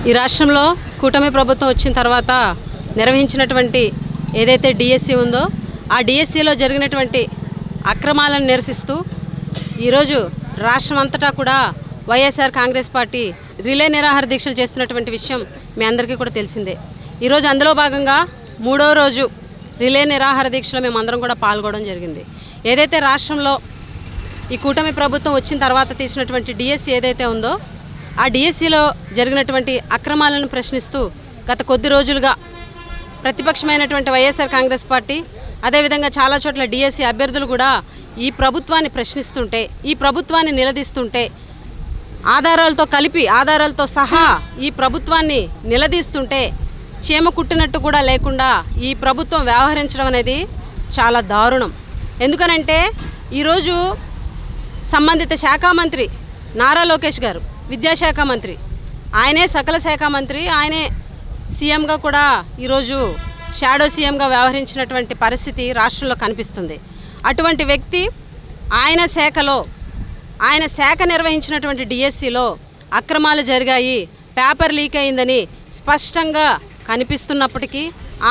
ఈ రాష్ట్రంలో కూటమి ప్రభుత్వం వచ్చిన తర్వాత నిర్వహించినటువంటి ఏదైతే డిఎస్సి ఉందో ఆ డిఎస్సిలో జరిగినటువంటి అక్రమాలను నిరసిస్తూ ఈరోజు రాష్ట్రం అంతటా కూడా వైఎస్ఆర్ కాంగ్రెస్ పార్టీ రిలే నిరాహార దీక్షలు చేస్తున్నటువంటి విషయం మీ అందరికీ కూడా తెలిసిందే. ఈరోజు అందులో భాగంగా 3వ రోజు రిలే నిరాహార దీక్షలో మేమందరం కూడా పాల్గొనడం జరిగింది. ఏదైతే రాష్ట్రంలో ఈ కూటమి ప్రభుత్వం వచ్చిన తర్వాత తీసినటువంటి డిఎస్సి ఏదైతే ఉందో ఆ డిఎస్సిలో జరిగినటువంటి అక్రమాలను ప్రశ్నిస్తూ గత కొద్ది రోజులుగా ప్రతిపక్షమైనటువంటి వైఎస్ఆర్ కాంగ్రెస్ పార్టీ అదేవిధంగా చాలా చోట్ల డిఎస్సి అభ్యర్థులు కూడా ఈ ప్రభుత్వాన్ని ప్రశ్నిస్తుంటే, ఈ ప్రభుత్వాన్ని నిలదీస్తుంటే, ఆధారాలతో సహా ఈ ప్రభుత్వాన్ని నిలదీస్తుంటే చీమ కుట్టినట్టు కూడా లేకుండా ఈ ప్రభుత్వం వ్యవహరించడం అనేది చాలా దారుణం. ఎందుకనంటే ఈరోజు సంబంధిత శాఖ మంత్రి నారా లోకేష్ గారు, విద్యాశాఖ మంత్రి, ఆయనే సకల శాఖ మంత్రి, ఆయనే సీఎంగా కూడా ఈరోజు షాడో సీఎంగా వ్యవహరించినటువంటి పరిస్థితి రాష్ట్రంలో కనిపిస్తుంది. అటువంటి వ్యక్తి ఆయన శాఖ నిర్వహించినటువంటి డిఎస్సిలో అక్రమాలు జరిగాయి, పేపర్ లీక్ అయిందని స్పష్టంగా కనిపిస్తున్నప్పటికీ,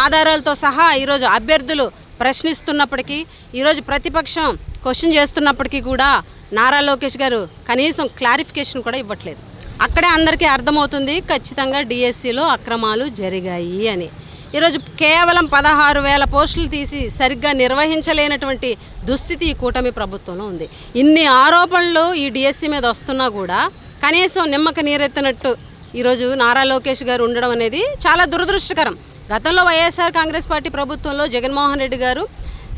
ఆధారాలతో సహా ఈరోజు అభ్యర్థులు ప్రశ్నిస్తున్నప్పటికీ, ఈరోజు ప్రతిపక్షం క్వశ్చన్ చేస్తున్నప్పటికీ కూడా నారా లోకేష్ గారు కనీసం క్లారిఫికేషన్ కూడా ఇవ్వట్లేదు. అక్కడే అందరికీ అర్థమవుతుంది ఖచ్చితంగా డిఎస్సిలో అక్రమాలు జరిగాయి అని. ఈరోజు కేవలం 16,000 పోస్టులు తీసి సరిగ్గా నిర్వహించలేనటువంటి దుస్థితి ఈ కూటమి ప్రభుత్వంలో ఉంది. ఇన్ని ఆరోపణలు ఈ డిఎస్సి మీద వస్తున్నా కూడా కనీసం నిమ్మక నీరెత్తినట్టు ఈరోజు నారా లోకేష్ గారు ఉండడం అనేది చాలా దురదృష్టకరం. గతంలో వైఎస్ఆర్ కాంగ్రెస్ పార్టీ ప్రభుత్వంలో జగన్మోహన్ రెడ్డి గారు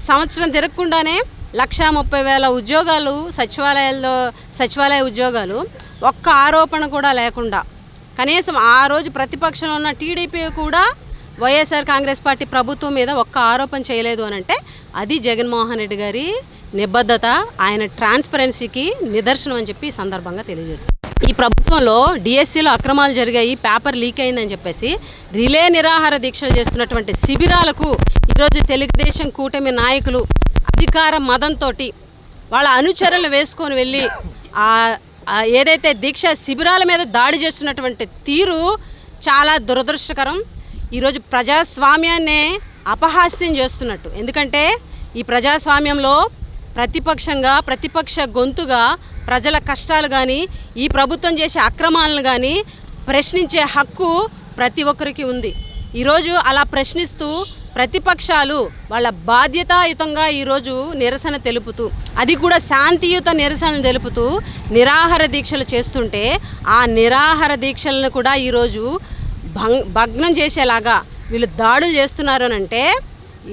సంవత్సరం తిరగకుండానే 130,000 ఉద్యోగాలు సచివాలయ ఉద్యోగాలు ఒక్క ఆరోపణ కూడా లేకుండా, కనీసం ఆ రోజు ప్రతిపక్షంలో ఉన్న టీడీపీ కూడా వైఎస్ఆర్ కాంగ్రెస్ పార్టీ ప్రభుత్వం మీద ఒక్క ఆరోపణ చేయలేదు అని అంటే అది జగన్మోహన్ రెడ్డి గారి నిబద్ధత, ఆయన ట్రాన్స్పరెన్సీకి నిదర్శనం అని చెప్పి ఈ సందర్భంగా తెలియజేస్తుంది. ఈ ప్రభుత్వంలో డిఎస్సిలో అక్రమాలు జరిగాయి, పేపర్ లీక్ అయిందని చెప్పేసి రిలే నిరాహార దీక్షలు చేస్తున్నటువంటి శిబిరాలకు ఈరోజు తెలుగుదేశం కూటమి నాయకులు అధికార మదంతో వాళ్ళ అనుచరులు వేసుకొని వెళ్ళి ఏదైతే దీక్ష శిబిరాల మీద దాడి చేస్తున్నటువంటి తీరు చాలా దురదృష్టకరం. ఈరోజు ప్రజాస్వామ్యాన్నే అపహాస్యం చేస్తున్నట్టు. ఎందుకంటే ఈ ప్రజాస్వామ్యంలో ప్రతిపక్ష గొంతుగా ప్రజల కష్టాలు కానీ ఈ ప్రభుత్వం చేసే అక్రమాలను కానీ ప్రశ్నించే హక్కు ప్రతి ఒక్కరికి ఉంది. ఈరోజు అలా ప్రశ్నిస్తూ ప్రతిపక్షాలు వాళ్ళ బాధ్యతాయుతంగా ఈరోజు నిరసన తెలుపుతూ, అది కూడా శాంతియుత నిరసన తెలుపుతూ నిరాహార దీక్షలు చేస్తుంటే ఆ నిరాహార దీక్షలను కూడా ఈరోజు భగ్నం చేసేలాగా వీళ్ళు దాడులు చేస్తున్నారు అని అంటే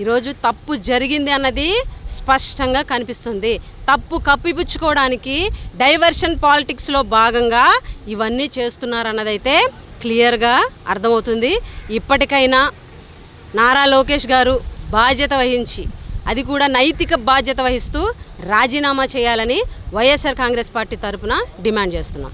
ఈరోజు తప్పు జరిగింది అన్నది స్పష్టంగా కనిపిస్తుంది. తప్పు కప్పిపుచ్చుకోవడానికి డైవర్షన్ పాలిటిక్స్లో భాగంగా ఇవన్నీ చేస్తున్నారన్నదైతే క్లియర్గా అర్థమవుతుంది. ఇప్పటికైనా నారా లోకేష్ గారు బాధ్యత వహించి, అది కూడా నైతిక బాధ్యత వహిస్తూ రాజీనామా చేయాలని వైఎస్ఆర్ కాంగ్రెస్ పార్టీ తరఫున డిమాండ్ చేస్తున్నాం.